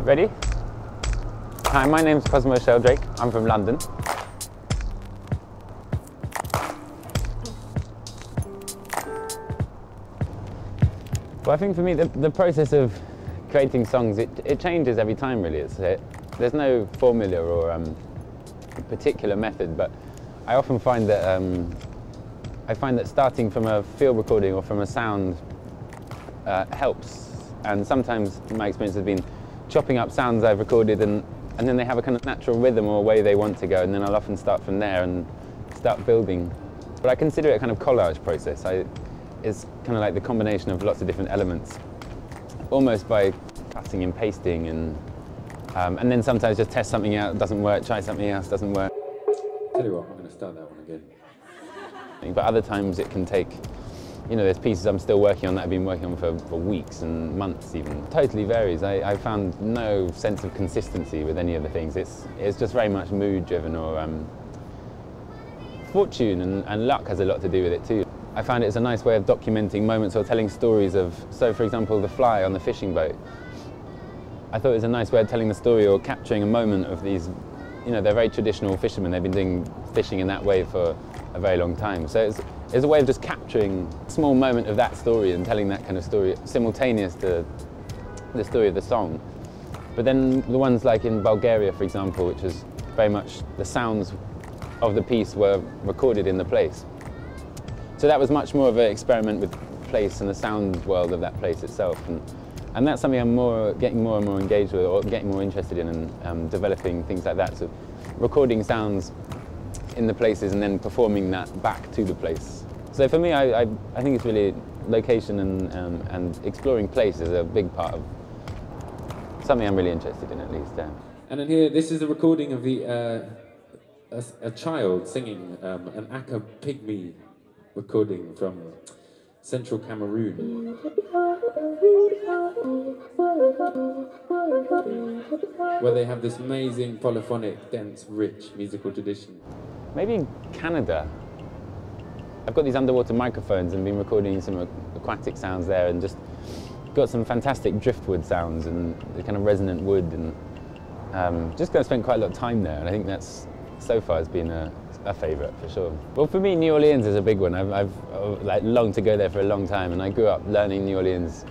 Ready? Hi, my name's Cosmo Sheldrake. I'm from London. Well, I think for me, the process of creating songs, it changes every time, really. There's no formula or particular method, but I often find that starting from a field recording or from a sound helps. And sometimes my experience has been chopping up sounds I've recorded and then they have a kind of natural rhythm or a way they want to go, and then I'll often start from there and start building. But I consider it a kind of collage process. It's kind of like the combination of lots of different elements, almost by cutting and pasting, and then sometimes just test something out, doesn't work, try something else, doesn't work. Tell you what, I'm going to start that one again. But other times it can take, there's pieces I'm still working on that I've been working on for weeks and months even. Totally varies. I found no sense of consistency with any of the things. It's just very much mood driven, or fortune and luck has a lot to do with it too. I found it's a nice way of documenting moments or telling stories of, so for example, the fly on the fishing boat. I thought it was a nice way of telling the story or capturing a moment of these, they're very traditional fishermen. They've been doing fishing in that way for a very long time. So it's a way of just capturing a small moment of that story and telling that kind of story simultaneous to the story of the song. But then the ones like in Bulgaria, for example, which was very much the sounds of the piece were recorded in the place. So that was much more of an experiment with place and the sound world of that place itself. And that's something I'm getting more and more engaged with, or getting more interested in, and developing things like that. So recording sounds in the places and then performing that back to the place. So for me, I think it's really location and exploring place is a big part of something I'm really interested in, at least. Yeah. And then here, this is a recording of a child singing an Aka Pygmy recording from Central Cameroon, where they have this amazing polyphonic, dense, rich musical tradition. Maybe in Canada. I've got these underwater microphones and been recording some aquatic sounds there, and just got some fantastic driftwood sounds and the kind of resonant wood, and just spent quite a lot of time there, and I think that's so far has been a favourite for sure. Well, for me, New Orleans is a big one. I've longed to go there for a long time, and I grew up learning New Orleans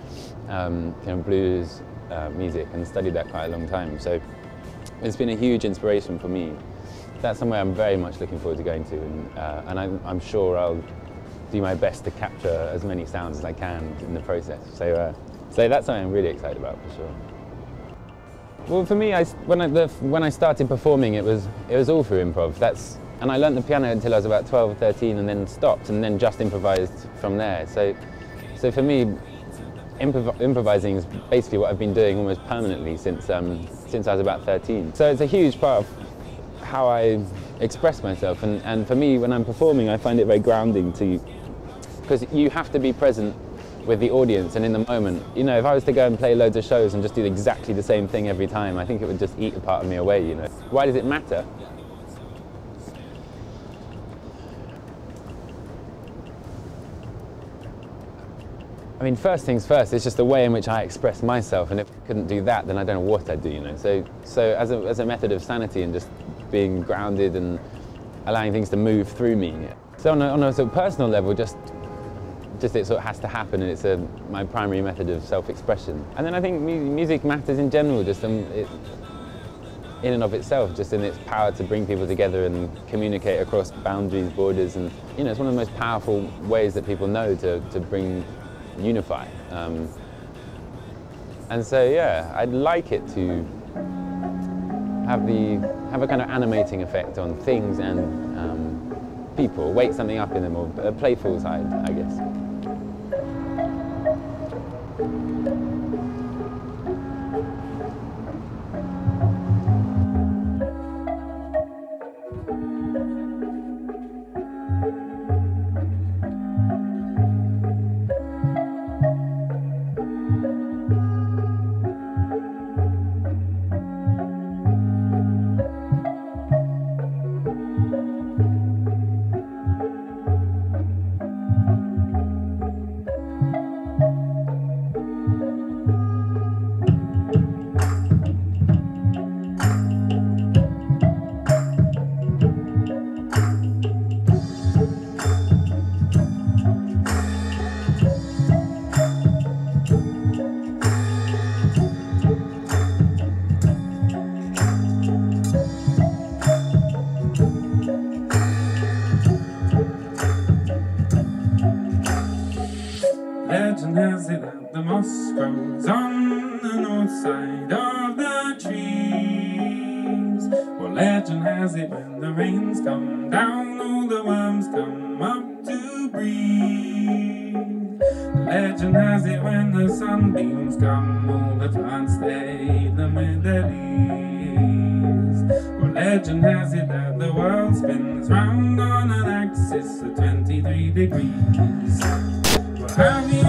kind of blues music and studied that quite a long time. So it's been a huge inspiration for me. That's somewhere I'm very much looking forward to going to, and I'm sure I'll do my best to capture as many sounds as I can in the process. So that's something I'm really excited about for sure. Well, for me, when I started performing, it was all through improv. And I learnt the piano until I was about 12 or 13, and then stopped, and then just improvised from there. So for me, improvising is basically what I've been doing almost permanently since I was about 13. So it's a huge part of how I express myself, and for me, when I'm performing, I find it very grounding because you have to be present with the audience and in the moment. If I was to go and play loads of shows and just do exactly the same thing every time, I think it would just eat a part of me away. Why does it matter? I mean, first things first, it's just the way in which I express myself, and if I couldn't do that, then I don't know what I'd do, So as a method of sanity and just being grounded and allowing things to move through me. So on a sort of personal level, just it sort of has to happen, and it's my primary method of self-expression. And then I think music matters in general, just in and of itself, just in its power to bring people together and communicate across boundaries, borders, and it's one of the most powerful ways that people know to unify. And so yeah, I'd like it to have a kind of animating effect on things and people, wake something up in them, or a playful side, I guess. beams on the north side of the trees. Well, legend has it when the rains come down, all the worms come up to breathe. Legend has it when the sunbeams come, all the plants stay them with their leaves. Well, legend has it that the world spins round on an axis of 23 degrees. Well, have you